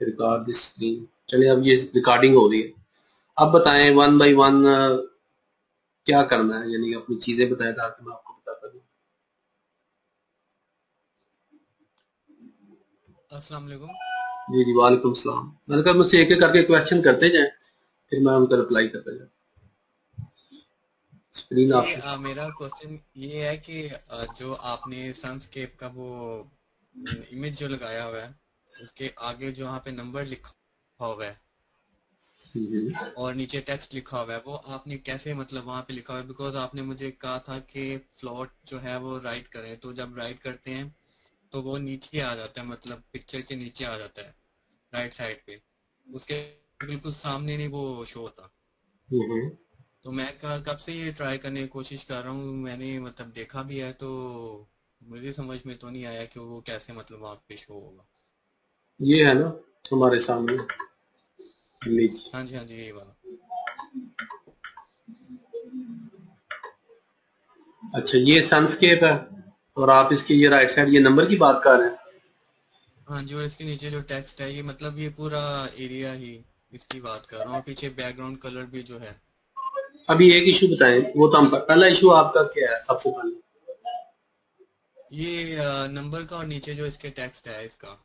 Record this screen. चलिए अब ये रिकॉर्डिंग हो रही है। अब बताएं वन बाय वन क्या करना है, यानी अपनी चीजें बताएं ताकि मैं आपको बताता दूं। अस्सलाम वालेकुम। जी जी वालेकुम सलाम। मैंने कहा मुझसे एक एक करके क्वेश्चन करते जाएं, फिर मैं उनका रिप्लाई करता जाऊँ। स्क्रीन ये आपकी। मेरा क्वेश्चन ये है कि जो आपने सनस्केप का वो इमेज जो लगाया हुआ है उसके आगे जो वहाँ पे नंबर लिखा हुआ है जी और नीचे टेक्स्ट लिखा हुआ है वो आपने कैसे मतलब वहाँ पे लिखा हुआ है? बिकॉज आपने मुझे कहा था कि फ्लोट जो है वो राइट करें, तो जब राइट करते हैं तो वो नीचे आ जाता है, मतलब पिक्चर के नीचे आ जाता है राइट साइड पे, उसके बिल्कुल सामने नहीं वो शो होता। हम्म। तो मैं कब से ये ट्राई करने की कोशिश कर रहा हूँ, मैंने मतलब देखा भी है, तो मुझे समझ में तो नहीं आया कि वो कैसे मतलब वहाँ पे शो होगा। ये है ना हमारे सामने इमेज। हाँ जी, हाँ जी, यही वाला। अच्छा ये सनस्केप है, और आप इसके ये राइट साइड ये नंबर की बात कर रहे हैं। हाँ जी, और इसके नीचे जो टेक्स्ट है ये मतलब ये पूरा एरिया ही इसकी बात कर रहा हूँ, और पीछे बैकग्राउंड कलर भी जो है। अभी एक इशू बताएं, वो तो हम पहला इशू आपका क्या है सबसे पहले। ये नंबर का, और नीचे जो इसके टेक्स्ट है इसका,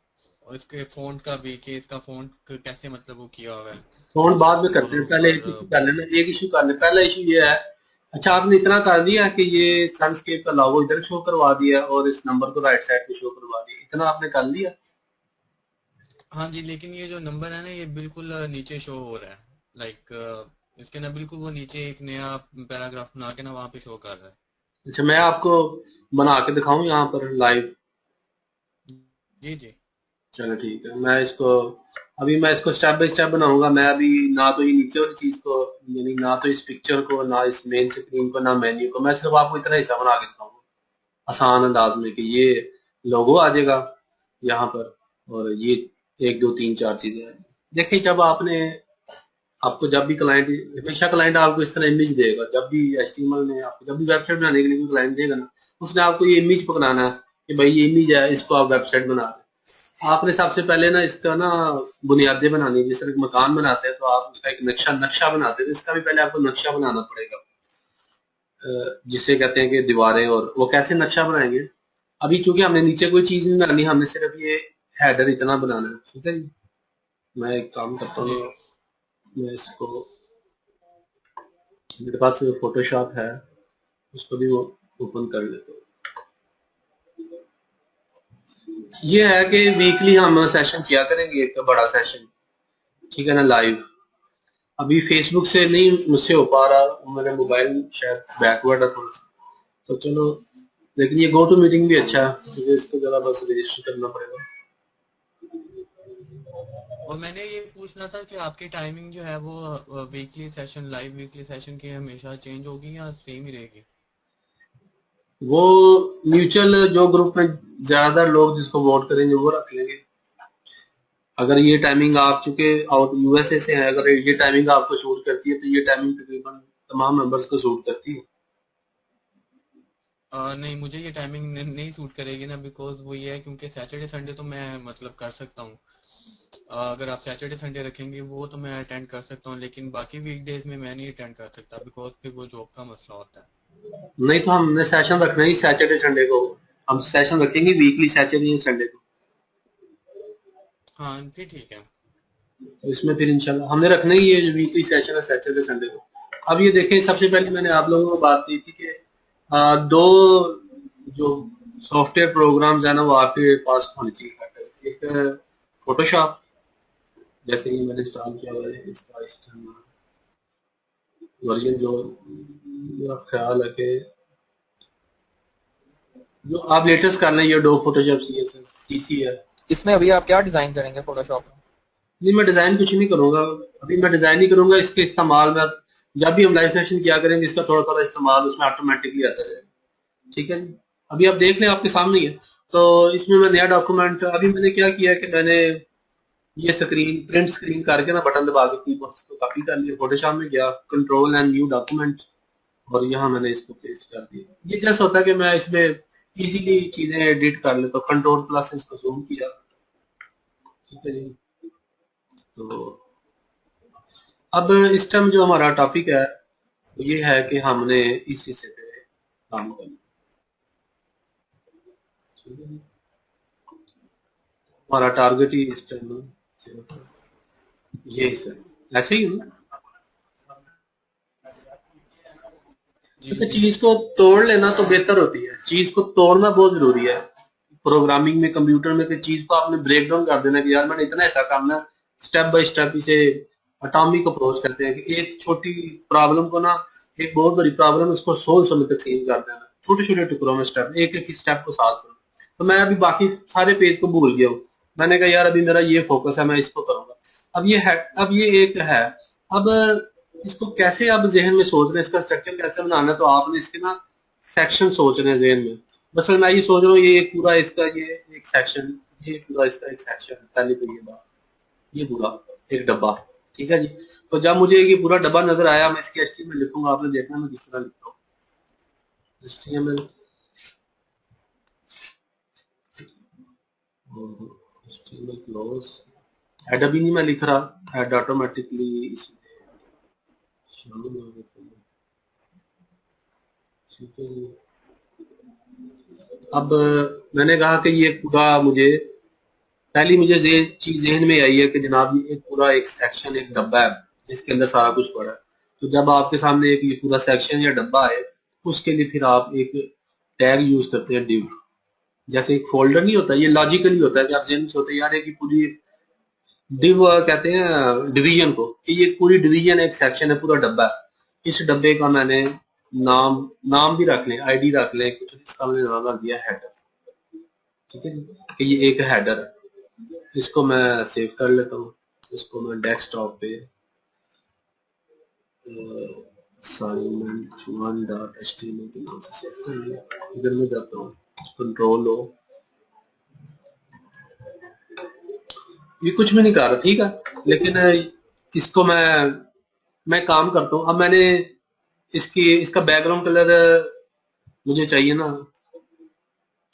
और इसके फ़ॉन्ट का भी, कि इसका फ़ॉन्ट कैसे मतलब वो किया हुआ है। फोन बाद में करते हैं, और पहले एक इशू कर लेना, एक इशू कर ले। पहला इशू ये है, अच्छा आपने इतना कर दिया कि ये सनस्केप का लोगो इधर शो करवा दिया और इस नंबर को राइट साइड पे शो करवा दिया, इतना आपने कर लिया। हाँ जी, लेकिन ये जो नंबर है ना ये बिल्कुल नीचे शो हो रहा है, लाइक इसके ना बिल्कुल वो नीचे एक नया पैराग्राफ बना के ना वहाँ पे शो कर रहा है। अच्छा मैं आपको बना के दिखाऊं यहाँ पर लाइव। जी जी। चलो ठीक है, मैं इसको अभी मैं इसको स्टेप बाय स्टेप बनाऊंगा। मैं अभी ना तो ये नीचे वाली चीज को, यानी ना तो इस पिक्चर को, ना इस मेन स्क्रीन को, ना मेन्यू को, मैं सिर्फ आपको इतना हिस्सा बना के दिखाऊंगा आसान अंदाज में कि ये लोगो आ जाएगा यहाँ पर, और ये एक दो तीन चार चीजें हैं। देखिए जब आपने, आपको जब भी क्लाइंट, हमेशा क्लाइंट आपको इस तरह इमेज देगा, जब भी एचटीएमएल ने आपको जब भी वेबसाइट बनाने के लिए कोई क्लाइंट देगा ना, उसने आपको ये इमेज पकड़ाना है कि भाई ये इमेज है, इसको आप वेबसाइट बना दें। आपने सबसे पहले ना इसका ना बुनियादें बनानी है। जिस तरह मकान बनाते हैं तो आप उसका एक नक्शा नक्शा बनाते हैं, तो इसका भी पहले आपको नक्शा बनाना पड़ेगा, जिसे कहते हैं कि दीवारें। और वो कैसे नक्शा बनाएंगे, अभी चूंकि हमने नीचे कोई चीज नहीं बनानी, हमने सिर्फ ये हेडर इतना बनाना है, ठीक है जी। मैं एक काम करता जी। हूँ, मैं इसको, मेरे पास फोटोशॉप है, उसको भी वो ओपन कर लेते हैं। ये है कि वीकली हम सेशन किया करेंगे, एक बड़ा सेशन, ठीक है ना, लाइव। अभी फेसबुक से नहीं मुझसे हो पा रहा, मेरा मोबाइल शायद बैकवर्ड है थोड़ा सा, तो चलो। लेकिन ये गो टू मीटिंग भी अच्छा है, मुझे इसको जरा बस रजिस्टर करना पड़ेगा। और मैंने ये पूछना था कि आपकी टाइमिंग जो है वो weekly session, live weekly session की हमेशा चेंज होगी या सेम ही रहेगी? वो म्यूचुअल जो ग्रुप में ज्यादा लोग जिसको वोट करेंगे वो रख लेंगे। अगर ये टाइमिंग आप चुके आउट यूएसए से है, अगर ये टाइमिंग आपको शूट करती है तो ये टाइमिंग तकरीबन तमाम मेंबर्स को शूट करती है। नहीं, मुझे ये टाइमिंग नहीं सूट करेगी ना, बिकॉज वो ये है क्योंकि सैटरडे संडे तो मैं मतलब कर सकता हूँ। अगर आप सैटरडे संडे रखेंगे वो तो मैं अटेंड कर सकता हूँ, लेकिन बाकी वीकडेज में मैं नहीं अटेंड कर सकता, बिकॉज फिर वो जॉब का मसला होता है। नहीं तो हमने सेशन रखना ही सैटरडे संडे को, हम सेशन रखेंगे वीकली सैटरडे या संडे को। हाँ फिर ठीक है। तो इसमें फिर इंशाल्लाह हमने रखना ही है, जो वीकली सेशन है सैटरडे संडे को। अब ये देखें, सबसे पहले मैंने आप लोगों को बात की थी कि दो जो सॉफ्टवेयर प्रोग्राम्स है ना वो आपके पास होने चाहिए। एक फोटोशॉप, जैसे कि मैंने इंस्टॉल किया हुआ है, इसका वर्जन जो मेरा ख्याल है कि जो आप लेटेस्ट कर लें, ये डो फोटोशॉप सीसी है। इसमें अभी आप क्या डिजाइन करेंगे फोटोशॉप में? नहीं मैं डिजाइन कुछ नहीं करूंगा, अभी मैं डिजाइन नहीं करूंगा। इसके इस्तेमाल में जब भी हम लाइव सेशन किया करेंगे, इसका थोड़ा थोड़ा इस्तेमाल उसमें ऑटोमेटिकली आता है, ठीक है जी। अभी आप देख लें, आपके सामने ही है। तो इसमें मैं नया डॉक्यूमेंट, अभी मैंने क्या किया कि मैंने ये स्क्रीन प्रिंट स्क्रीन करके ना बटन दबा के कीबोर्ड को कॉपी कर लिया, फोटोशॉप में गया, कंट्रोल एंड न्यू डॉक्यूमेंट, और यहाँ मैंने इसको पेस्ट कर दिया। ये जैसा होता है कि मैं इसमें इजीली चीजें एडिट कर लेता हूँ, कंट्रोल प्लस इसको जूम किया, ठीक है जी। तो अब इस टाइम जो हमारा टॉपिक है वो ये है कि हमने इस हिस्से पे काम करना। हमारा टारगेट ही इस टाइम ये हिस्सा ऐसे ही है ना। जी तो जी। चीज को तोड़ लेना तो बेहतर होती है, चीज को तोड़ना बहुत जरूरी है प्रोग्रामिंग में, कंप्यूटर में। कि चीज को आपने ब्रेक डाउन कर देना कि यार मैंने इतना ऐसा करना, स्टेप बाय स्टेप इसे अटॉमिक अप्रोच करते हैं कि एक छोटी प्रॉब्लम को ना एक बहुत बड़ी प्रॉब्लम उसको सोल्व होने तक चेंज कर देना, छोटे छोटे टुकड़ों में स्टेप, एक एक स्टेप को सॉल्व करना। तो मैं अभी बाकी सारे पेज को भूल गया हूँ, मैंने कहा यार अभी मेरा ये फोकस है, मैं इसको करूंगा। अब ये है, अब ये एक है। अब इसको कैसे आप जहन में सोच रहे हैं, इसका स्ट्रक्चर कैसे बनाना है, तो आपने इसके ना सेक्शन सोच रहे हैं जहन में। मसलन मैं ये सोच रहा हूँ ये एक पूरा इसका ये एक सेक्शन, ये पूरा इसका एक सेक्शन, पहले तो ये बात, ये पूरा एक डब्बा, ठीक है जी। तो जब मुझे ये पूरा डब्बा नजर आया, मैं इसकी एचटीएमएल लिखूंगा, आपने देखना मैं किस तरह लिखता हूँ। एचटीएमएल क्लोज, हेड अभी नहीं मैं लिख रहा, हेड ऑटोमेटिकली इसमें शामिल हो जाता है, ठीक है जी। अब मैंने कहा कि ये पूरा मुझे पहली मुझे चीज जहन में आई है कि जनाब ये एक पूरा एक सेक्शन, एक डब्बा है जिसके अंदर सारा कुछ पड़ा है। तो जब आपके सामने एक ये पूरा सेक्शन या डब्बा है, उसके लिए फिर आप एक टैग यूज करते हैं, डिव। जैसे एक फोल्डर नहीं होता, ये लॉजिकली होता है कि आप जहन में सोचते हैं यार एक पूरी डिव कहते हैं डिवीजन को, कि ये पूरी डिवीजन एक सेक्शन है, पूरा डब्बा है। इस डब्बे का मैंने नाम नाम भी रख लें, आईडी रख लें कुछ, इसका मैंने नाम रख दिया हेडर, ठीक है जी, कि ये एक हेडर है। इसको मैं सेव कर लेता हूँ, इसको मैं डेस्कटॉप पे असाइनमेंट 1.html के नाम से सेव कर लिया। इधर में जाता हूँ, कंट्रोल ओ, ये कुछ भी नहीं कर रहा, ठीक है। लेकिन इसको मैं काम करता हूँ। अब मैंने इसका बैकग्राउंड कलर मुझे चाहिए ना,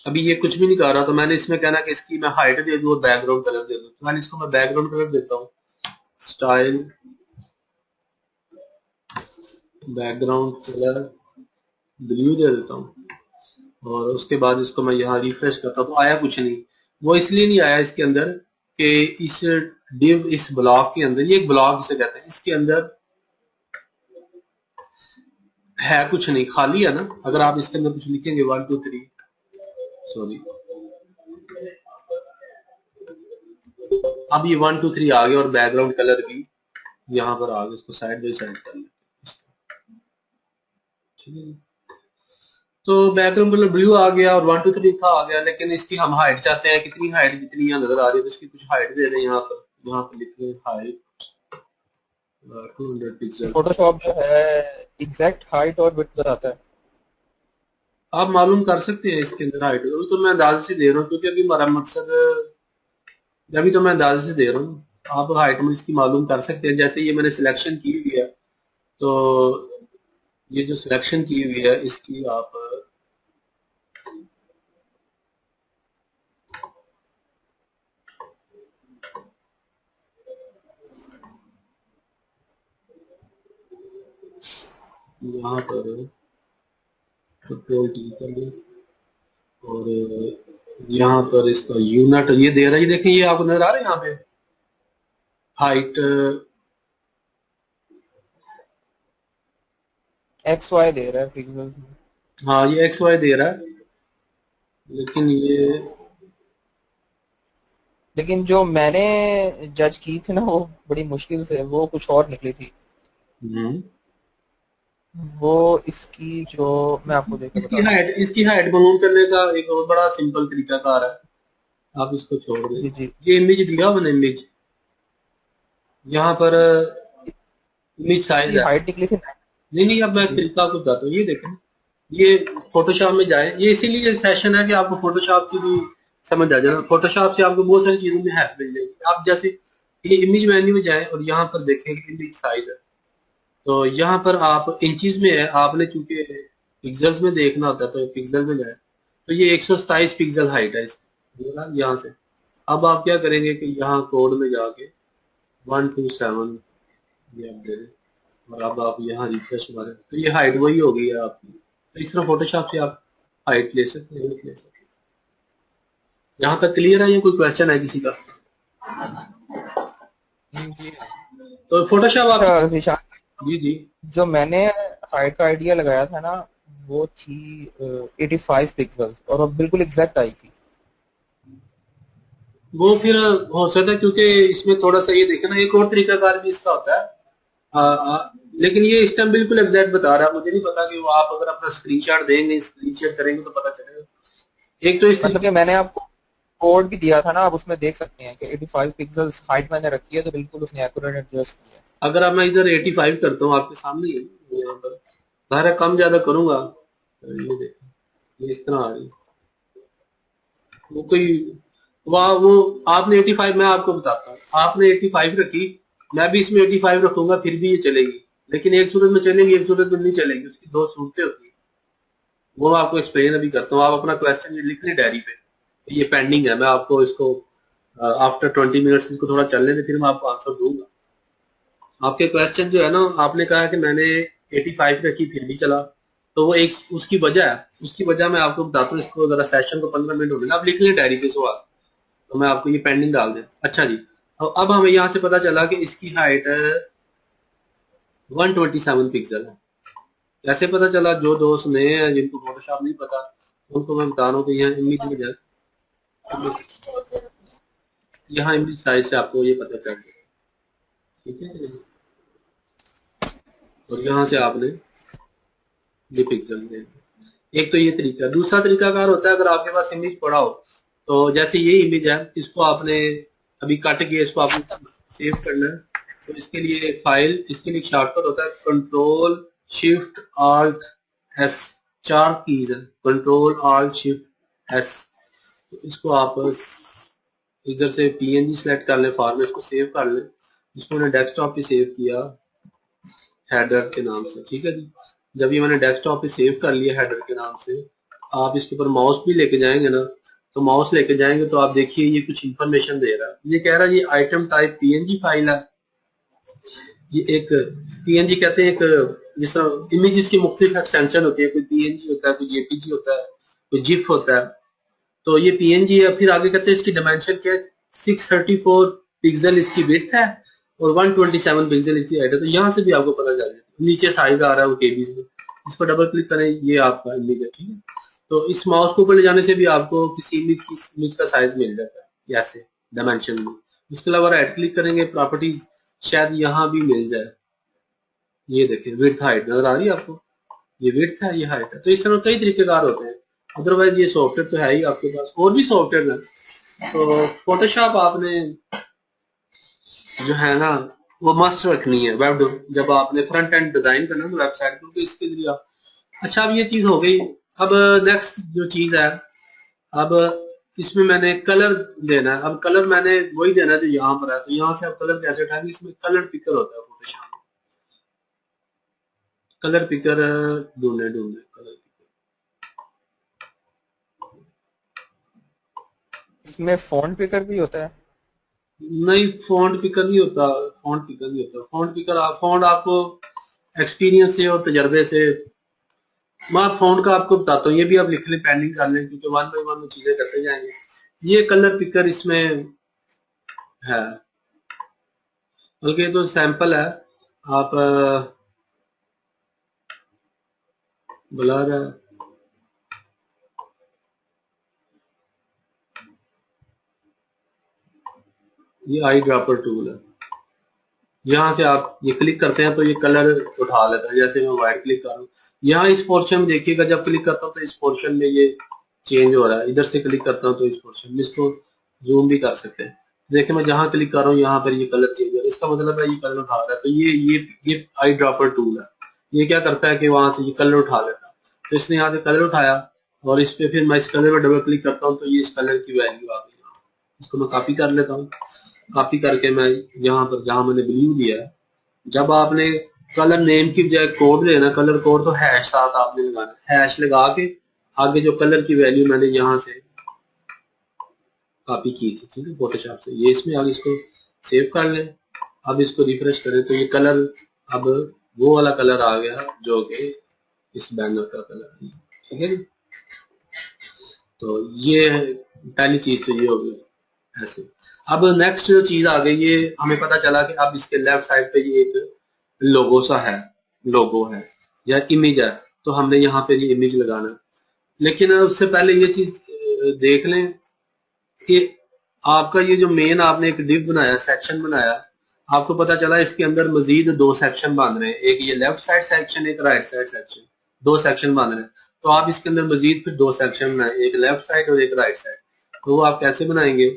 अभी ये कुछ भी नहीं कर रहा, तो मैंने इसमें कहना कि इसकी मैं हाइट दे दूँ और बैकग्राउंड कलर दे दूँ। तो मैंने इसको मैं बैकग्राउंड कलर देता हूँ, स्टाइल बैकग्राउंड कलर ब्लू दे देता हूँ, और उसके बाद इसको मैं यहाँ रिफ्रेश करता हूँ, तो आया कुछ नहीं। वो इसलिए नहीं आया इसके अंदर कि इस डिव, इस ब्लॉक के अंदर, ये एक ब्लॉक जिसे कहते हैं, इसके अंदर है कुछ नहीं, खाली है ना। अगर आप इसके अंदर कुछ लिखेंगे 1 2 3, सॉरी, अब ये 1 2 3 आ गया और बैकग्राउंड कलर भी यहाँ पर आ गया। इसको साइड बाई साइड कर लेते, ठीक है। तो बैकग्राउंड कलर ब्लू आ गया और 1 2 3 था आ गया, लेकिन इसकी हम हाइट चाहते हैं, कितनी हाइट, जितनी यहाँ नजर आ रही है, तो इसकी कुछ हाइट दे दें। यहाँ पर लिख रहे हाइट 200 पिक्सल। फोटोशॉप जो है एग्जैक्ट हाइट और विड्थ बताता है। आप मालूम कर सकते हैं इसके अंदर हाइट, अभी तो मैं अंदाजे से दे रहा हूँ क्योंकि अभी हमारा मकसद, अभी तो मैं अंदाजे से दे रहा हूँ। आप हाइट में इसकी मालूम कर सकते हैं। जैसे ये मैंने सिलेक्शन की हुई है, तो ये जो सिलेक्शन की हुई है इसकी आप यहाँ पर कंट्रोल टी कर लें, और यहाँ पर इसका यूनिट ये दे रहा है, ये देखें, ये आपको नजर आ रहा है यहाँ पे हाइट एक्स वाई दे रहा है पिक्सल्स में। हाँ ये एक्स वाई दे रहा है, लेकिन ये लेकिन जो मैंने जज की थी ना वो बड़ी मुश्किल से वो कुछ और निकली थी। वो इसकी जो मैं आपको देख के बताता हूँ। इसकी हाइट मालूम करने का एक और बड़ा सिंपल तरीका कार है, आप इसको छोड़ जी दें। जी। ये इमेज दिया मैंने, इमेज यहाँ पर इमेज साइज इसकी है। हाइट निकली थी। नहीं नहीं, अब मैं तरीका आपको बताता हूँ। ये देखें, ये फोटोशॉप में जाए, ये इसीलिए सेशन है कि आपको फोटोशॉप की भी समझ आ जाए। फोटोशॉप से आपको बहुत सारी चीजों में हेल्प मिल जाएगी। आप जैसे ये इमेज मेन्यू में जाए और यहाँ पर देखें इमेज साइज है, तो यहाँ पर आप इंचीज में है, आपने चूंकि पिक्सल्स में देखना होता है तो पिक्सल में जाए, तो ये 127 पिक्सल हाइट है इसकी यहाँ से। अब आप क्या करेंगे कि यहाँ कोड में जाके 127 ये आप दे दें और अब आप यहाँ रिफ्रेश मारें तो ये हाइट वही हो गई है आपकी। तो इस तरह फोटोशॉप से आप हाइट ले सकते हैं, ले सकते हैं। यहाँ तक क्लियर है या कोई क्वेश्चन है किसी का? नहीं क्लियर है। तो फोटोशॉप आप अच्छा निशान, जी जी जो मैंने हाइट का आइडिया लगाया था ना, वो थी 85 पिक्सल्स और वो बिल्कुल एग्जैक्ट आई थी। वो फिर हो सकता है क्योंकि इसमें थोड़ा सा ये देखे ना, एक और तरीकाकार भी इसका होता है। लेकिन ये इस टाइम बिल्कुल एग्जैक्ट बता रहा है, मुझे नहीं पता कि वो आप अगर अपना स्क्रीनशॉट देंगे, स्क्रीनशॉट करेंगे तो पता चलेगा। एक तो इस मतलब कि मैंने आपको कोड भी दिया था ना, आप उसमें देख सकते हैं कि 85 पिक्सल्स हाइट मैंने रखी है, तो बिल्कुल उसने एक्यूरेट एडजस्ट किया है। अगर अब मैं इधर 85 करता हूँ आपके सामने ही है यहाँ पर, सारा कम ज्यादा करूंगा ये देखो ये इस तरह आ रही है। वो कोई वहाँ वो आपने 85, मैं आपको बताता हूँ, आपने 85 रखी, मैं भी इसमें 85 रखूंगा फिर भी ये चलेगी, लेकिन एक सूरत में चलेगी एक सूरत में नहीं चलेगी, उसकी दो सूरतें होती है। वो मैं आपको एक्सप्लेन अभी करता हूँ। आप अपना क्वेश्चन ये लिख लें डायरी पे, ये पेंडिंग है, मैं आपको इसको आफ्टर 20 मिनट्स इसको थोड़ा चलने दें फिर मैं आपको आंसर दूंगा। आपके क्वेश्चन जो है ना, आपने कहा कि मैंने 85 रखी फिर भी चला, तो वो एक उसकी वजह है, उसकी वजह मैं आपको बताता हूँ। इसको जरा सेशन को 15 मिनट होने, आप लिख लें डायरी पे सवाल, तो मैं आपको ये पेंडिंग डाल दें। अच्छा जी, अब हमें यहाँ से पता चला कि इसकी हाइट 127 पिक्सल है। कैसे पता चला? जो दोस्त नए हैं जिनको फोटोशॉप नहीं पता उनको मैं बता रहा हूँ कि यहाँ इमेज में जाए, यहाँ इमेज साइज से आपको ये पता चल जाएगा, ठीक है। और यहाँ से आपने ये पिक्सल दे, एक तो ये तरीका। दूसरा तरीका कार होता है, अगर आपके पास इमेज पड़ा हो तो जैसे ये इमेज है, इसको आपने अभी कट किया, इसको आपने सेव करना है, तो इसके लिए फाइल, इसके लिए शॉर्टकट होता है कंट्रोल शिफ्ट ऑल्ट एस, चार कीज है, कंट्रोल ऑल्ट शिफ्ट एस। तो इसको आप इधर से पीएनजी सेलेक्ट कर लें, फॉर्मेट को सेव कर लें, जिसको मैंने डेस्कटॉप पे सेव किया हेडर के नाम से, ठीक है जी। जब ये मैंने डेस्कटॉप पे सेव कर लिया हेडर के नाम से, आप इसके ऊपर माउस भी लेके जाएंगे ना, तो माउस लेके जाएंगे तो आप देखिए ये कुछ इंफॉर्मेशन दे रहा है। ये कह रहा है ये आइटम टाइप पीएनजी फाइल है। ये एक पीएनजी कहते हैं, एक जिस तरह इमेजेस की मुख्तलिफ एक्सटेंशन होती है, कोई पीएनजी होता है, कोई जेपीजी होता है, कोई जिफ होता है, तो ये पीएनजी है। फिर आगे कहते हैं इसकी डायमेंशन क्या है, 634 पिक्सल इसकी विड्थ है और 127 पिक्सल इसकी हाइट है। तो यहाँ से भी आपको पता चल जाएगा। नीचे साइज आ रहा है वो केबीज में, इस पर डबल क्लिक करें, ये आपका इमेज है, ठीक है। तो इस माउस को ऊपर ले जाने से भी आपको किसी इमेज का साइज मिल जाता है ऐसे डायमेंशन में। उसके अलावा राइट क्लिक करेंगे प्रॉपर्टीज, शायद यहाँ भी मिल जाए, ये देखिए विड्थ हाइट नजर आ रही है आपको, ये विड्थ है ये हाइट है। तो इस तरह कई तरीकेकार होते हैं। अदरवाइज ये सॉफ्टवेयर तो है ही आपके पास, और भी सॉफ्टवेयर है। तो फोटोशॉप आपने जो है ना वो मस्ट रखनी है वेब, जब आपने फ्रंट एंड डिजाइन करना है वेबसाइट को, तो इसके जरिए आप। अच्छा, अब ये चीज हो गई। अब नेक्स्ट जो चीज है, अब इसमें मैंने कलर देना है। अब कलर मैंने वही देना है जो यहाँ पर है, तो यहाँ से आप कलर कैसे उठाएंगे, इसमें कलर पिकर होता है फोटोशॉप में। कलर पिकर ढूंढे ढूंढे कलर, इसमें फॉन्ट पिकर भी होता है? नहीं फॉन्ट पिकर नहीं होता, फॉन्ट पिकर नहीं होता। फॉन्ट पिकर फॉन्ट आपको एक्सपीरियंस से और तजर्बे से, मैं फॉन्ट का आपको बताता हूँ, ये भी आप लिख लें, पेंडिंग कर लें, क्योंकि वन बाय वन में चीजें करते जाएंगे। ये कलर पिकर इसमें है, बल्कि ये तो सैंपल है। आप बुला रहा है, ये आई ड्रॉपर टूल है। यहाँ से आप ये क्लिक करते हैं तो ये कलर उठा लेता है। जैसे मैं व्हाइट क्लिक कर रहा हूँ, यहाँ इस पोर्शन में देखिएगा, जब क्लिक करता हूँ तो इस पोर्शन में ये चेंज हो रहा है। इधर से क्लिक करता हूँ तो इस पोर्शन में, इसको जूम भी कर सकते हैं। देखिए मैं जहाँ क्लिक कर रहा हूँ यहाँ पर ये कलर चेंज हो रहा है, इसका मतलब है ये कलर उठा रहा है। तो ये आई ड्रॉपर टूल है। ये क्या करता है कि वहां से ये कलर उठा लेता है। तो इसने यहाँ से कलर उठाया और इस पे फिर मैं इस कलर पर डबल क्लिक करता हूँ तो ये इस कलर की वैल्यू आ गई। इसको मैं कॉपी कर लेता हूँ। कॉपी करके मैं यहाँ पर जहां मैंने ब्लू दिया है, जब आपने कलर नेम की बजाय कोड लेना, कलर कोड तो हैश साथ आपने लगाना, हैश लगा के आगे जो कलर की वैल्यू मैंने यहाँ से कॉपी की थी, ठीक है, फोटोशॉप से, ये इसमें आगे इसको सेव कर लें। अब इसको रिफ्रेश करें तो ये कलर अब वो वाला कलर आ गया जो कि इस बैनर का कलर है, ठीक है जी। तो ये पहली चीज तो ये हो गई ऐसे। अब नेक्स्ट जो चीज आ गई, ये हमें पता चला कि अब इसके लेफ्ट साइड पे ये एक लोगो सा है, लोगो है या इमेज है, तो हमने यहाँ पे ये इमेज लगाना। लेकिन उससे पहले ये चीज देख लें कि आपका ये जो मेन आपने एक डिव बनाया, सेक्शन बनाया, आपको पता चला इसके अंदर मजीद 2 सेक्शन बन रहे हैं, एक ये लेफ्ट साइड सेक्शन, एक राइट साइड सेक्शन, 2 सेक्शन बन रहे हैं। तो आप इसके अंदर मजीद फिर 2 सेक्शन बनाए, एक लेफ्ट साइड और एक राइट साइड। तो वो आप कैसे बनाएंगे?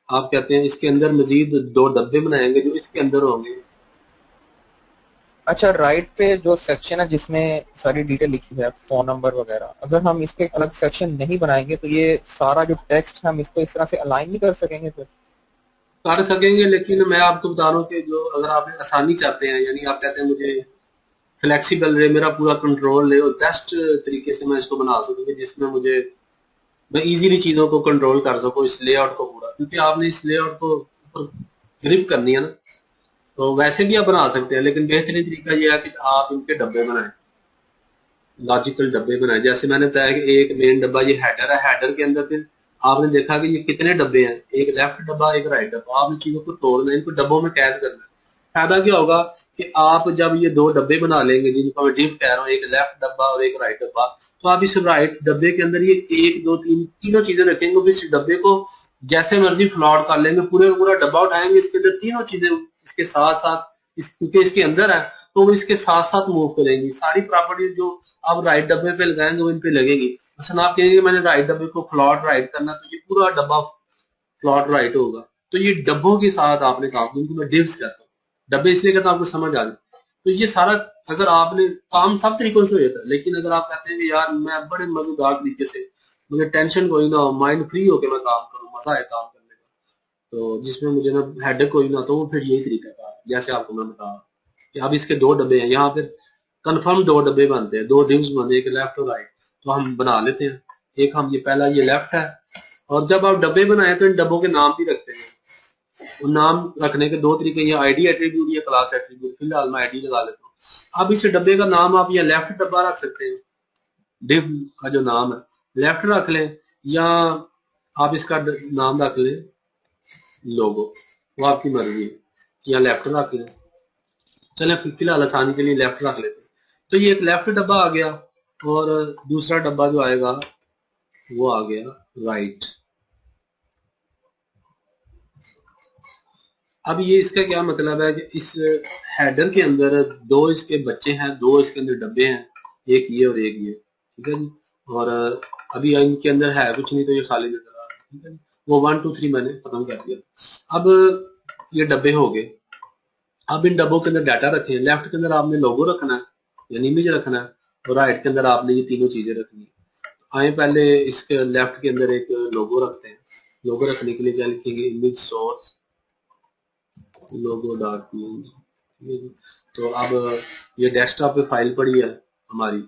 आप कहते हैं इसके अंदर मजीद 2 डब्बे बनाएंगे जो इसके अंदर होंगे। अच्छा, राइट पे जो सेक्शन है जिसमें सारी डिटेल लिखी है, फोन नंबर वगैरह, अगर हम इस पे एक अलग सेक्शन नहीं बनाएंगे तो ये सारा जो टेक्स्ट है हम इसको इस तरह से अलाइन नहीं कर सकेंगे फिर? कर सकेंगे, लेकिन मैं आपको बता रहा हूँ कि जो अगर आप आसानी चाहते हैं, यानी आप कहते हैं मुझे फ्लेक्सिबल रहे, मेरा पूरा कंट्रोल रहे और बेस्ट तरीके से मैं इसको बना सकूँ जिसमें मुझे मैं इजीली चीजों को कंट्रोल कर सकूँ, इस लेआउट को पूरा, क्योंकि आपने इस लेआउट को ग्रिप करनी है ना। तो वैसे भी आप बना सकते हैं, लेकिन बेहतरीन तरीका यह है कि आप इनके डब्बे बनाएं, लॉजिकल डब्बे बनाए। जैसे मैंने बताया कि एक मेन डब्बा ये हेडर है, हेडर के अंदर फिर आपने देखा कि ये कितने डब्बे हैं, एक लेफ्ट डब्बा एक राइट डब्बा। आपने चीजों को तोड़ना है, इनको डब्बों में कैद करना है। फायदा क्या होगा कि आप जब ये 2 डब्बे बना लेंगे जिनको मैं डिव कह रहा हूँ, एक लेफ्ट डब्बा और एक राइट डब्बा, तो आप इस राइट डब्बे के अंदर ये 1 2 3 तीनों चीजें रखेंगे, फिर इस डब्बे को जैसे मर्जी फ्लॉट कर लेंगे, पूरे का पूरा डब्बा उठाएंगे, इसके अंदर तीनों चीजें इसके साथ साथ क्योंकि इसके अंदर है तो वो इसके साथ साथ मूव करेंगी। सारी प्रॉपर्टीज जो आप राइट डब्बे पे लगाएंगे वो इन पे लगेगी। मसलन आप कहेंगे मैंने राइट डब्बे को फ्लॉट राइट करना, तो ये पूरा डब्बा फ्लॉट राइट होगा। तो ये डब्बों के साथ आपने काम, जिनको मैं डिव्स कहता हूँ, डब्बे इसलिए कहता हूँ आपको समझ आ जाए। तो ये सारा अगर आपने काम सब तरीकों से हो जाता है, लेकिन अगर आप कहते हैं कि यार मैं बड़े मजेदार तरीके से, मुझे टेंशन कोई ना हो, माइंड फ्री होकर मैं काम करूँ, मजा है काम करने का, तो जिसमें मुझे ना हेडेक कोई ना, तो वो फिर यही तरीका था जैसे आपको मैं बता रहा हूँ कि अब इसके 2 डब्बे हैं, यहाँ फिर कंफर्म 2 डब्बे बनते हैं, 2 डिव्स बनते हैं, एक लेफ्ट और राइट। तो हम बना लेते हैं। एक हम ये पहला ये लेफ्ट है, और जब आप डब्बे बनाए तो इन डब्बों के नाम भी रखते हैं। उन नाम रखने के 2 तरीके, ये आईडी एट्रीब्यूट या क्लास एट्रीब्यूट। फिलहाल मैं आईडी लगा लेता हूँ। अब इस डब्बे का नाम आप या लेफ्ट डब्बा रख सकते हैं, डिव का जो नाम है लेफ्ट रख लें, या आप इसका नाम रख लें लोगो, वो आपकी मर्जी है, या लेफ्ट रख लें। चले फिलहाल आसानी के लिए लेफ्ट रख लेते हैं। तो ये एक लेफ्ट डब्बा आ गया, और दूसरा डब्बा जो आएगा वो आ गया राइट। अब ये इसका क्या मतलब है कि इस हेडर के अंदर 2 इसके बच्चे हैं, 2 इसके अंदर डब्बे हैं, एक ये और एक ये, ठीक है जी। और अभी इनके अंदर है कुछ नहीं, तो ये खाली नजर आ रहा है, ठीक है जी। वो 1 2 3 मैंने खत्म कर दिया। अब ये डब्बे हो गए। अब इन डब्बों के अंदर डाटा रखें। लेफ्ट के अंदर आपने लोगो रखना है, यानी इमेज रखना है, और राइट के अंदर आपने ये तीनों चीजें रखनी है। आए पहले इसके लेफ्ट के अंदर एक लोगो रखते हैं। लोगो रखने के लिए क्या लिखेंगे? इमेज सोर्स लोगो डॉट पीएनजी। तो अब ये डेस्कटॉप पे फाइल पड़ी है हमारी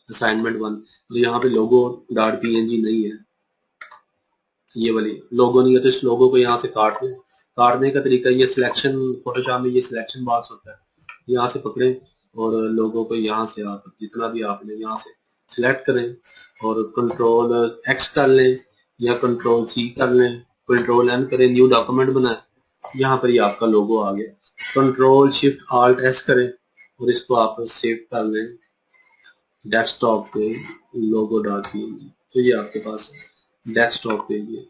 असाइनमेंट 1, तो यहाँ पे लोगो डॉट पीएनजी नहीं है, ये वाली लोगो नहीं है, तो इस लोगो को यहाँ से काट दें। काटने का तरीका ये सिलेक्शन, फोटोशॉप में ये सिलेक्शन बॉक्स होता है, यहाँ से पकड़े और लोगों को यहाँ से आप जितना भी आपने यहाँ से सिलेक्ट करें और कंट्रोल एक्स कर लें या कंट्रोल सी कर लें, कंट्रोल एन करें, न्यू डॉक्यूमेंट बनाए, यहाँ पर ये आपका लोगो आ गया। कंट्रोल शिफ्ट ऑल्ट एस करें और इसको आप सेव कर लें डेस्कटॉप पे लोगो डॉट पीएनजी। तो ये आपके पास डेस्कटॉप पे ये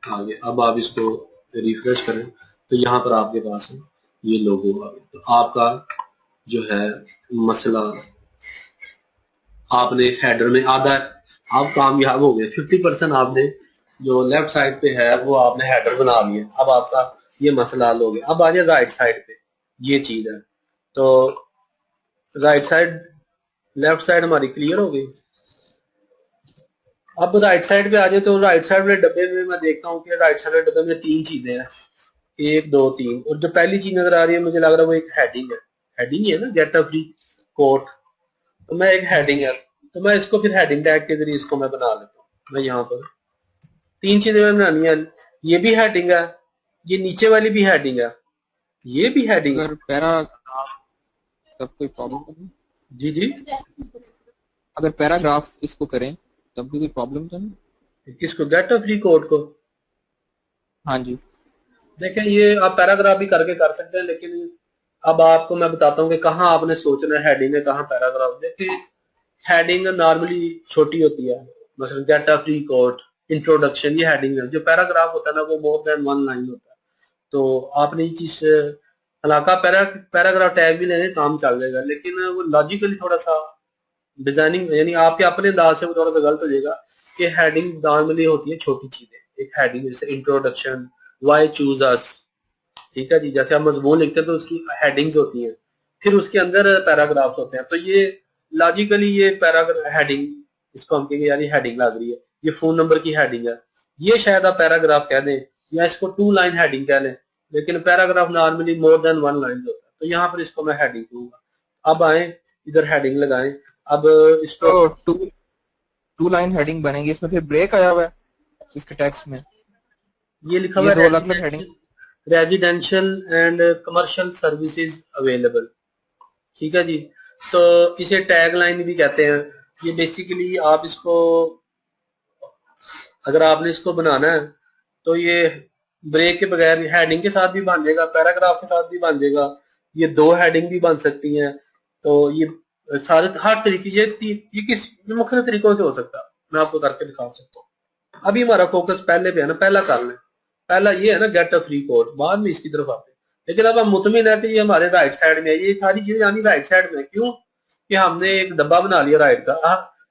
आ गया। अब आप इसको रिफ्रेश करें तो यहाँ पर आपके पास ये लोगो आ गया। तो आपका जो है मसला, आपने हेडर में आधा आप कामयाब हो गए, 50% आपने जो लेफ्ट साइड पे है वो आपने हेडर बना लिया। अब आपका ये मसला हल हो गया। अब आ जाए राइट साइड पे, ये चीज है। तो राइट साइड लेफ्ट साइड हमारी क्लियर हो गई। अब राइट साइड पे आ जाए, तो राइट साइड वाले डब्बे में मैं देखता हूँ कि राइट साइड वाले डब्बे में 3 चीजें हैं, 1 2 3, और जो पहली चीज नजर आ रही है मुझे लग रहा है वो एक हेडिंग है। हेडिंग है ना, गेट अ फ्री कोट। तो मैं एक हेडिंग है, तो मैं इसको फिर हेडिंग टैग के जरिए इसको मैं बना लेता हूँ। मैं यहाँ पर 3 चीजें मैं बनानी है, ये भी हेडिंग है, ये नीचे वाली भी हेडिंग है, ये भी हेडिंग है। अगर पैराग्राफ तब कोई प्रॉब्लम तो नहीं? जी जी, अगर पैराग्राफ इसको करें तब भी कोई प्रॉब्लम तो नहीं? किसको, गेट ऑफ फ्री कोड को? हाँ जी। देखें, ये आप पैराग्राफ भी करके कर सकते हैं, लेकिन अब आपको मैं बताता हूँ कि कहाँ आपने सोचना है हेडिंग है, कहाँ पैराग्राफ। देखिए, हेडिंग नॉर्मली छोटी होती है, मतलब गेट ऑफ फ्री कोड, इंट्रोडक्शन, ये हेडिंग है। जो पैराग्राफ होता है ना, वो मोर देन वन लाइन होता है। तो आपने ये चीज, हालांकि पैराग्राफ टैग भी लेने काम चल जाएगा, लेकिन वो लॉजिकली थोड़ा सा डिजाइनिंग, यानी आपके अपने अंदाज से वो थोड़ा सा गलत हो जाएगा कि हेडिंग नॉर्मली होती है छोटी चीजें। एक हेडिंग जैसे इंट्रोडक्शन, व्हाई चूज अस, ठीक है जी, जैसे आप मजमून लिखते हैं तो उसकी हेडिंग्स होती हैं, फिर उसके अंदर पैराग्राफ्स होते हैं। तो ये लॉजिकली ये पैराग्राफ हेडिंग, इसको हम कहेंगे यार ये हेडिंग लग रही है, ये फोन नंबर की हेडिंग है, ये शायद आप पैराग्राफ कह दें या इसको 2 लाइन हेडिंग कह लें, लेकिन paragraph normally more than 1 line होता है। तो यहाँ पर इसको मैं हेडिंग दूंगा। अब आए इधर हेडिंग लगाएं। अब इसको तो टू लाइन हेडिंग बनेगी, इसमें फिर ब्रेक आया हुआ है इसके टेक्स्ट में, ये लिखा हुआ ये है दो अलग अलग heading. Residential and commercial services available, ठीक है जी। तो इसे टैग लाइन भी कहते हैं। ये बेसिकली आप इसको, अगर आपने इसको बनाना है तो ये ब्रेक के बगैर हेडिंग के साथ भी बन जाएगा, पैराग्राफ के साथ भी बन जाएगा, ये 2 हेडिंग भी बन सकती हैं। तो ये सारे हर तरीके, ये किस मुख्तलिफ तरीकों से हो सकता है, मैं आपको करके दिखा सकता हूँ। अभी हमारा फोकस पहले पे है ना, पहला कर लें। पहला ये है ना गेट अ फ्री कोड, बाद में इसकी तरफ आते हैं। लेकिन अब हम मुतमिन है कि ये हमारे राइट साइड में है, ये सारी चीजें यानी राइट साइड में। क्यों कि हमने एक डब्बा बना लिया राइट का।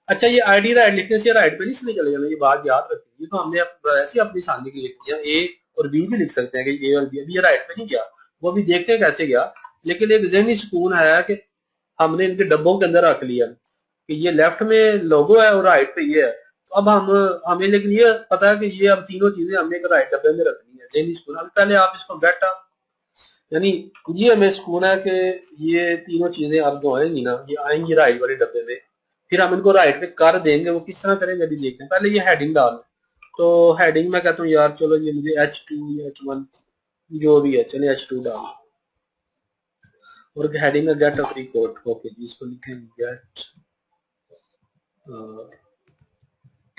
अच्छा, ये आईडी राइट लिखने से राइट पे नहीं इसलिए चले जाना, ये बात याद रखें। ये तो हमने ऐसे अपनी आसानी के लिए लिख दिया, ए और बी भी लिख सकते हैं कि ए और बी। अभी ये राइट पे नहीं गया, वो भी देखते हैं कैसे गया, लेकिन एक ज़हनी सुकून है कि हमने इनके डब्बों के अंदर रख लिया कि ये लेफ्ट में लोगो है और राइट पे ये है। तो अब हमें लेकिन ये पता है कि ये अब तीनों चीजें हमने एक राइट डब्बे में रखनी है, ज़हनी सुकून। अब पहले आप इसको गेट, यानी ये हमें सुकून है कि ये तीनों चीजें अब जो आएंगी ना, ये आएंगी राइट वाले डब्बे में। फिर हम इनको राइट पे कर देंगे, वो किस तरह करेंगे अभी देखते हैं। पहले ये हेडिंग डाल, तो हेडिंग में कहता हूँ यार चलो ये मुझे H2 या H1 जो भी है, चलिए H2 डाल, और हेडिंग है get a free code. Okay जी, इसको लिखेंगे गेट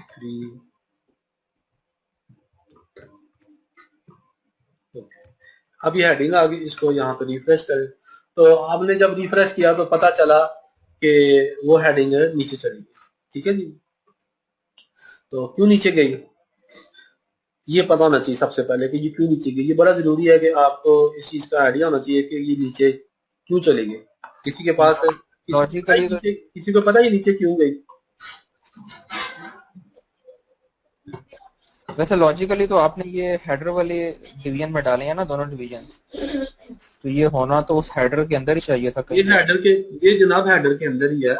फ्री। अब ये हेडिंग आ गई, इसको यहाँ पे रिफ्रेश करें। तो आपने जब रिफ्रेश किया तो पता चला कि वो हेडिंग नीचे चली गई, ठीक है जी। तो क्यों नीचे गई, ये पता होना चाहिए सबसे पहले कि ये क्यों नीचे गई। ये बड़ा जरूरी है कि आपको इस चीज का आइडिया होना चाहिए कि ये नीचे क्यों चली गई। किसी के पास लॉजिकली तो किसी को पता है नीचे क्यों गई? वैसे लॉजिकली तो आपने ये हेडर वाले डिवीजन में डाले हैं ना, दोनों डिवीजन, तो ये होना तो उस हेडर के अंदर ही चाहिए था ये कहीं। हेडर के, ये जनाब हेडर के अंदर ही है,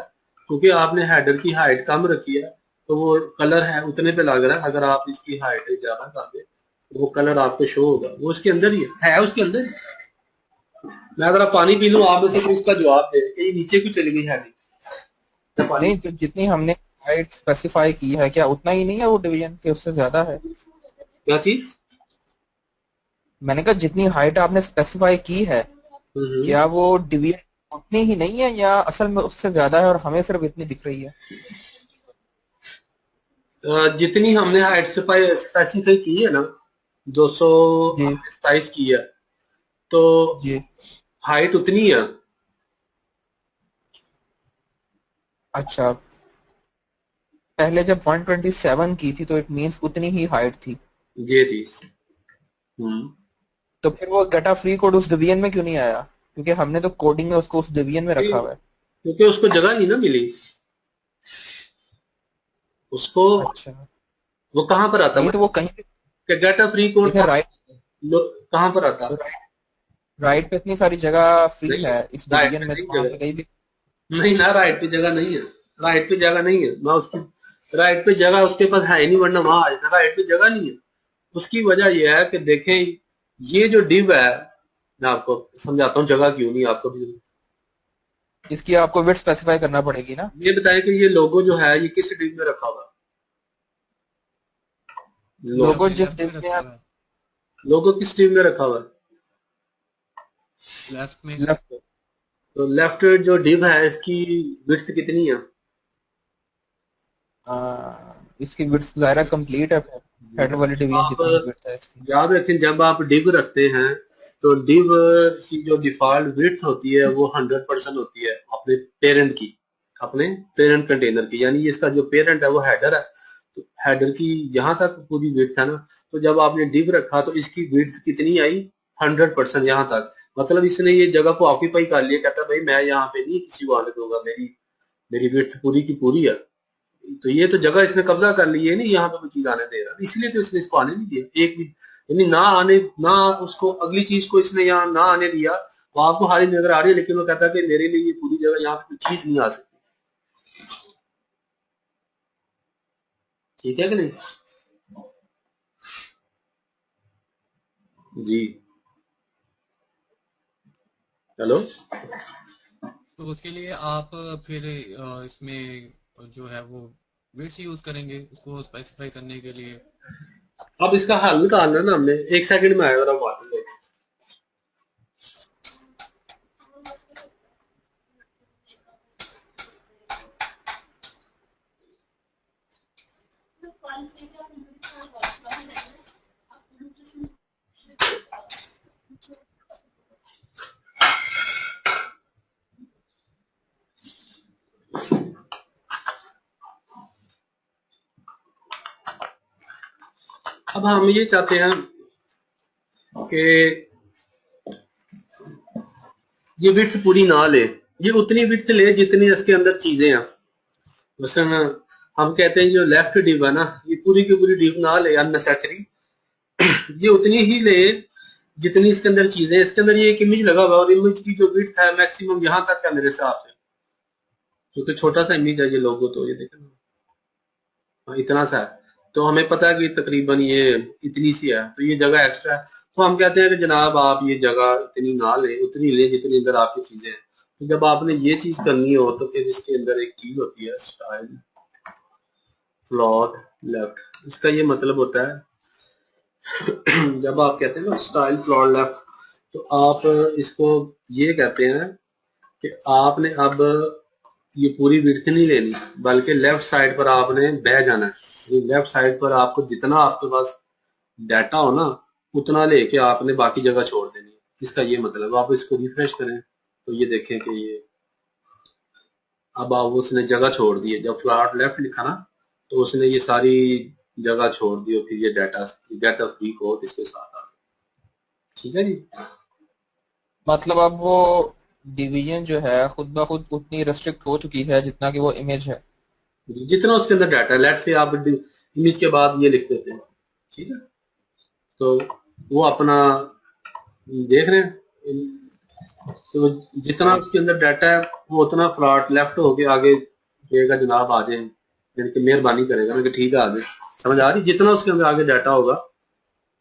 क्योंकि आपने हेडर की हाइट कम रखी है तो वो कलर है उतने पे लग रहा है। अगर आप इसकी हाइट ज्यादा कर दे तो वो कलर आपको शो होगा, वो उसके अंदर ही है उसके अंदर ही। मैं अगर आप पानी पी लूं, आप में से कोई इसका जवाब दे कि ये नीचे क्यों चली गई हेडिंग? नहीं, तो जितनी हमने हाइट स्पेसिफाई की है, क्या उतना ही नहीं है वो डिवीजन के, उससे ज्यादा है? क्या चीज? मैंने कहा जितनी हाइट आपने स्पेसिफाई की है, क्या वो डिवीजन उतनी ही नहीं है या असल में उससे ज्यादा है और हमें सिर्फ इतनी दिख रही है? जितनी हमने हाइट स्पेसिफाई की है ना, 227 की है, तो जी हाइट उतनी है। अच्छा, पहले जब 127 की थी तो इट मींस उतनी ही हाइट थी। ये चीज तो फिर वो गेटा फ्री कोड उस डिवीजन में क्यों नहीं आया? क्योंकि हमने तो कोडिंग में उसको उस डिवीजन में रखा हुआ है। क्योंकि उसको जगह नहीं ना मिली उसको। अच्छा, वो कहाँ पर आता नहीं है तो वो कहीं पे gate a free code right, कहाँ पर आता? राइट पे इतनी सारी जगह फ्री नहीं, है इस राइट डिवीजन पे में, नहीं तो वहां जगह, पे कहीं भी नहीं ना, राइट पे जगह नहीं है। राइट पे जगह नहीं है, मैं उसकी राइट पे जगह उसके पास है नहीं, वरना वहां आ जाता। राइट पे जगह नहीं है। उसकी वजह यह है कि देखें, ये जो डिव है, मैं आपको समझाता हूँ जगह क्यों नहीं आपको भी। इसकी आपको विड्थ स्पेसिफाई करना पड़ेगी ना। ये बताएं कि ये लोगो जो है ये किस डिव में रखा हुआ है? लोगो अपने जिस left में डिव में रखा आप हुआ है। लोगो किस स्ट्रीम में रखा हुआ है? लेफ्ट में। लेफ्ट। तो लेफ्ट जो डिव है इसकी विड्थ कितनी है? इसकी विड्थ दायरा कंप्लीट है। हेडर वाली डिवीजन आप जितनी विड्थ है इसकी। याद रखें जब आप डिव रखते हैं तो डिव की जो डिफॉल्ट विड्थ होती है वो 100% होती है अपने पेरेंट की, अपने पेरेंट कंटेनर की, यानी इसका जो पेरेंट है वो हेडर है, तो हेडर की यहाँ तक पूरी विड्थ है ना। तो जब आपने डिव रखा तो इसकी विड्थ कितनी आई? 100% यहाँ तक। मतलब इसने ये जगह को ऑक्यूपाई कर लिया, कहता भाई मैं यहाँ पे नहीं किसी को आने दूंगा, मेरी मेरी विड्थ पूरी की पूरी है। तो ये तो जगह इसने कब्जा कर ली है, नहीं यहाँ पे कोई चीज आने दे रहा, इसलिए तो इसने इसको आने नहीं दिया एक भी, यानी ना आने, ना उसको अगली चीज को इसने यहाँ ना आने दिया। वो आपको हारी नजर आ रही है लेकिन वो कहता है कि मेरे लिए ये पूरी जगह यहाँ पे कोई चीज नहीं आ सकती। ठीक है कि नहीं जी? हेलो। तो उसके लिए आप फिर इसमें जो है वो विड्थ यूज करेंगे उसको स्पेसिफाई करने के लिए। अब इसका हल निकालना ना हमने, एक सेकंड में आएगा बात। अब हम ये चाहते हैं कि ये विड्थ पूरी ना ले, ये उतनी विड्थ ले जितनी इसके अंदर चीजें हैं। मसलन हम कहते हैं जो लेफ्ट डिव है ना, ये पूरी की पूरी डिव ना ले अननेसेसरी, ये उतनी ही ले जितनी इसके अंदर चीजें। इसके अंदर ये एक इमेज लगा हुआ है और इमेज की जो विड्थ है मैक्सिमम यहाँ तक है मेरे हिसाब से, क्योंकि छोटा सा इमेज है ये लोगो, तो ये देखें इतना सा है, तो हमें पता है कि तकरीबन ये इतनी सी है, तो ये जगह एक्स्ट्रा है। तो हम कहते हैं कि जनाब आप ये जगह इतनी ना ले, उतनी ले जितनी अंदर आपकी चीजें हैं। तो जब आपने ये चीज करनी हो तो फिर इसके अंदर एक चीज होती है स्टाइल फ्लॉट लेफ्ट। इसका ये मतलब होता है जब आप कहते हैं ना स्टाइल फ्लॉट लेफ्ट, तो आप इसको ये कहते हैं कि आपने अब ये पूरी विड्थ नहीं लेनी, बल्कि लेफ्ट साइड पर आपने बह जाना है। लेफ्ट साइड पर आपको जितना आपके पास डाटा हो ना उतना लेके आपने बाकी जगह छोड़ देनी है। इसका ये मतलब, आप इसको रिफ्रेश करें तो ये देखें कि ये अब आप उसने जगह छोड़ दी है। जब फ्लॉट लेफ्ट लिखा ना तो उसने ये सारी जगह छोड़ दी और फिर ये data gate a free code इसके साथ आ गया। ठीक है जी। मतलब अब वो डिवीजन जो है खुद ब खुद उतनी रेस्ट्रिक्ट हो चुकी है जितना कि वो इमेज है। जितना उसके अंदर डाटा है, लेट से आप इमेज के बाद ये लिख देते हैं, ठीक है, तो वो अपना देख रहे हैं, तो जितना उसके अंदर डाटा है वो उतना फ्लॉट लेफ्ट होके आगे देगा, जनाब आ जाए, यानी कि मेहरबानी करेगा ना कि ठीक है आ जाए। समझ आ रही? जितना उसके अंदर आगे डाटा होगा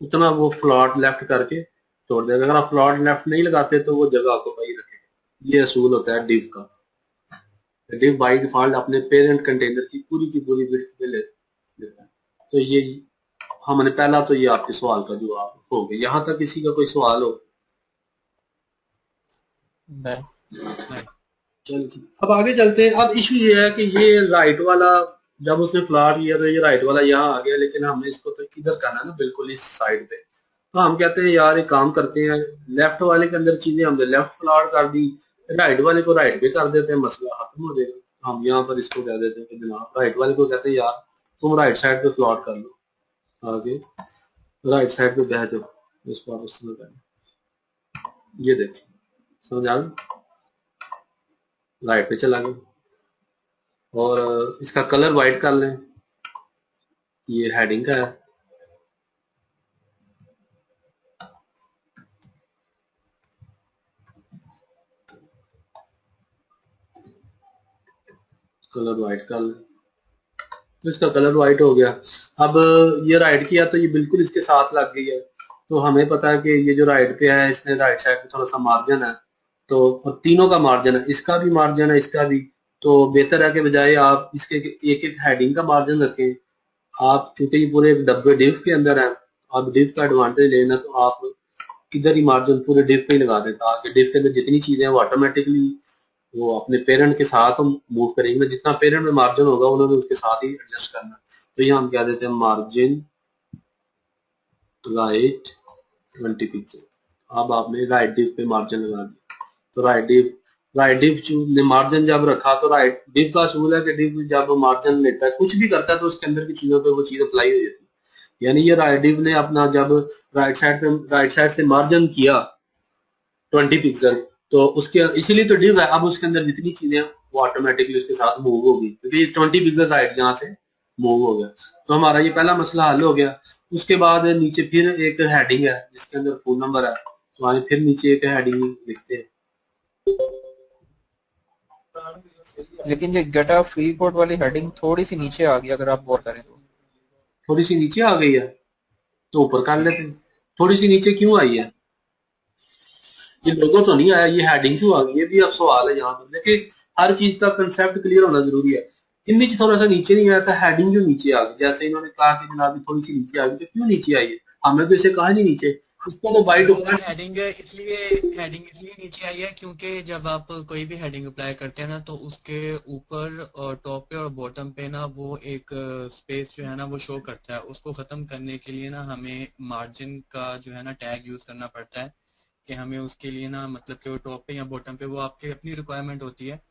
उतना वो फ्लॉट लेफ्ट करके छोड़ देगा। अगर आप फ्लॉट लेफ्ट नहीं लगाते तो वो जगह आपको पाई रखेगा। ये असूल होता है डिव का। डिव बाई डिफॉल्ट अपने पेरेंट कंटेनर की पूरी विड्थ पे लेता है। तो ये हमने पहला तो ये आपके सवाल का जवाब हो गया। यहाँ तक किसी का कोई सवाल हो? नहीं। चलो ठीक, अब आगे चलते हैं। अब इशू ये है कि ये राइट वाला जब उसने फ्लॉट किया तो ये राइट वाला यहाँ आ गया, लेकिन हमने इसको तो इधर करना है ना, बिल्कुल इस साइड पे। तो हम कहते हैं यार एक काम करते हैं, लेफ्ट वाले के अंदर चीजें हमने लेफ्ट फ्लॉट कर दी, राइट वाले को राइट पे कर देते हैं, मसला खत्म हो जाएगा। हम यहाँ पर इसको कह देते हैं कि जनाब राइट वाले को कहते हैं यार तुम राइट साइड पे फ्लॉट कर लो, आगे राइट साइड पे बह जाओ, इसको आप उसमें करें। ये देखिए समझ आ गई? राइट पे चला गया और इसका कलर व्हाइट कर लें, ये हेडिंग का है। कलर व्हाइट कर लें, तो इसका कलर व्हाइट हो गया। अब ये राइट किया तो ये बिल्कुल इसके साथ लग गई है। तो हमें पता है कि ये जो राइट पे है इसने राइट साइड पे थोड़ा सा मार्जिन है, तो और तीनों का मार्जिन है, इसका भी मार्जिन है, इसका भी। तो बेहतर है कि बजाय आप इसके एक एक हेडिंग का मार्जिन रखें, आप चूंकि ये पूरे डब्बे डिव के अंदर है आप डिव का एडवांटेज लेना तो आप इधर ही मार्जिन पूरे डिव पे ही लगा दें, ताकि डिव के अंदर जितनी चीजें हैं वो ऑटोमेटिकली वो अपने पेरेंट के साथ हम मूव करेंगे। जितना पेरेंट में मार्जिन होगा उन्होंने उसके साथ ही एडजस्ट करना। तो यहाँ हम क्या देते हैं, मार्जिन राइट 20 पिक्सल। अब आपने राइट डिव पे मार्जिन लगा दिया, तो राइट डिव ने मार्जिन जब रखा तो राइट डिव का असूल है कि डिव जब मार्जिन लेता है कुछ भी करता है तो उसके अंदर की चीजों पे वो चीज अप्लाई हो जाती है। यानी ये राइट डिव ने अपना जब राइट साइड से मार्जिन किया 20 पिक्सल, तो उसके इसीलिए तो डिव है। अब उसके अंदर जितनी चीजें वो ऑटोमेटिकली उसके साथ मूव होगी, क्योंकि ये 20 पिक्सल राइट यहाँ से मूव हो गया। तो हमारा ये पहला मसला हल हो गया। उसके बाद नीचे फिर एक हेडिंग है जिसके अंदर फोन नंबर है, तो आगे फिर नीचे एक हेडिंग लिखते हैं। लेकिन ये गेटा फ्री कोड वाली हेडिंग थोड़ी सी नीचे आ गई, अगर आप गौर करें तो। थोड़ी सी नीचे आ गई है तो ऊपर कर लेते हैं। थोड़ी सी नीचे क्यों आई है? ये लोगो तो नहीं आया, ये हेडिंग क्यों आ गई? ये भी अब सवाल है यहाँ पर। देखिए हर चीज का कंसेप्ट क्लियर होना जरूरी है। इमेज थोड़ा सा नीचे नहीं आया था, हेडिंग क्यों नीचे आ गई? जैसे इन्होंने कहा कि जनाब थोड़ी सी नीचे आ गई, तो क्यों नीचे आई है? हमने तो इसे कहा नहीं नीचे, इसको तो बाई डिफॉल्ट। हेडिंग इसलिए नीचे आई है क्योंकि जब आप कोई भी हेडिंग अप्लाई करते हैं ना तो उसके ऊपर और टॉप पे और बॉटम पे ना वो एक स्पेस जो है ना वो शो करता है। उसको खत्म करने के लिए ना हमें मार्जिन का जो है ना टैग यूज करना पड़ता है कि हमें उसके लिए ना मतलब कि वो टॉप पे या बॉटम पे वो आपकी अपनी रिक्वायरमेंट होती है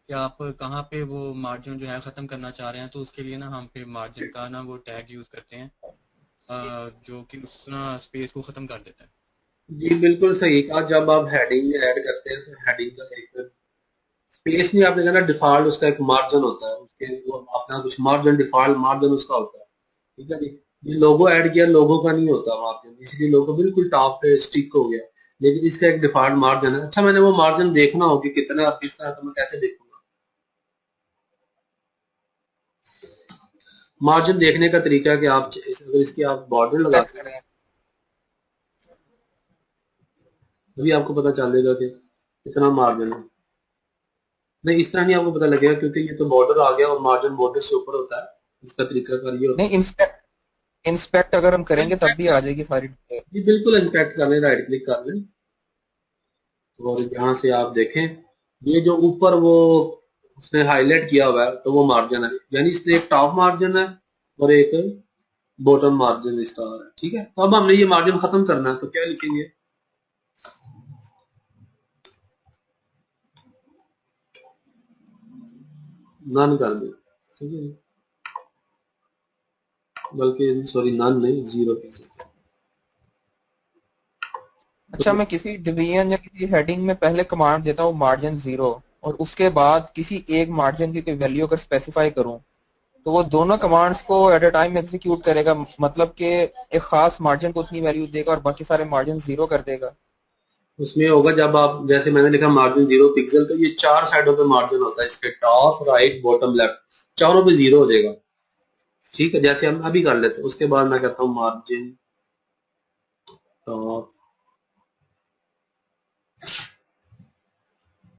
कि आप कहाँ पे वो मार्जिन जो है ख़त्म करना चाह रहे हैं। तो उसके लिए ना हम पे मार्जिन का ना वो टैग यूज़ करते हैं जो कि उस ना स्पेस को ख़त्म कर देता है। जी बिल्कुल सही कहा। जब आप हेडिंग ऐड करते हैं तो हेडिंग का एक स्पेस नहीं, आपने कहना डिफॉल्ट उसका एक मार्जिन होता है, उसके वो अपना कुछ मार्जिन डिफॉल्ट मार्जिन उसका होता है। ठीक है जी। ये लोगो ऐड किया, लोगो का नहीं होता मार्जिन, इसलिए लोगो बिल्कुल टॉप पे स्टिक हो गया। लेकिन इसका एक डिफॉल्ट मार्जिन है। अच्छा मैंने वो मार्जिन देखना हो कि कितना किस तरह, तो मैं कैसे देखूंगा? मार्जिन देखने का तरीका है कि आप अगर इसकी आप बॉर्डर चेक लगाते हैं करें। तभी आपको पता चलेगा कि कितना मार्जिन है। नहीं इस तरह नहीं आपको पता लगेगा, क्योंकि ये तो बॉर्डर आ गया और मार्जिन बॉर्डर से ऊपर होता है। इसका तरीका कार ये नहीं, होता इंस्पेक्ट अगर हम है। करेंगे तब भी आ जाएगी सारी डिटेल। जी बिल्कुल इंस्पेक्ट कर लें, राइट क्लिक कर लें और यहाँ से आप देखें ये जो ऊपर वो उसने हाईलाइट किया हुआ है तो वो मार्जिन है। यानी इसने एक टॉप मार्जिन है और एक बॉटम मार्जिन इसका है। ठीक है, तो अब हमने ये मार्जिन खत्म करना है तो क्या लिखेंगे? नन कर दे। ठीक है, बल्कि सॉरी नन नहीं, 0 पिक्सल। अच्छा, तो मैं किसी डिवीजन या किसी हेडिंग में पहले कमांड देता हूँ मार्जिन 0, और उसके बाद किसी एक मार्जिन की कोई वैल्यू अगर स्पेसिफाई करूँ तो वो दोनों कमांड्स को एट अ टाइम एग्जीक्यूट करेगा, मतलब कि एक खास मार्जिन को उतनी वैल्यू देगा और बाकी सारे मार्जिन 0 कर देगा। उसमें होगा जब आप जैसे मैंने लिखा मार्जिन 0 पिक्सल, तो ये चार साइडों पे मार्जिन होता है, इसके टॉप राइट बॉटम लेफ्ट चारों पे 0 हो जाएगा। ठीक है, जैसे हम अभी कर लेते हैं। उसके बाद मैं कहता हूँ मार्जिन टॉप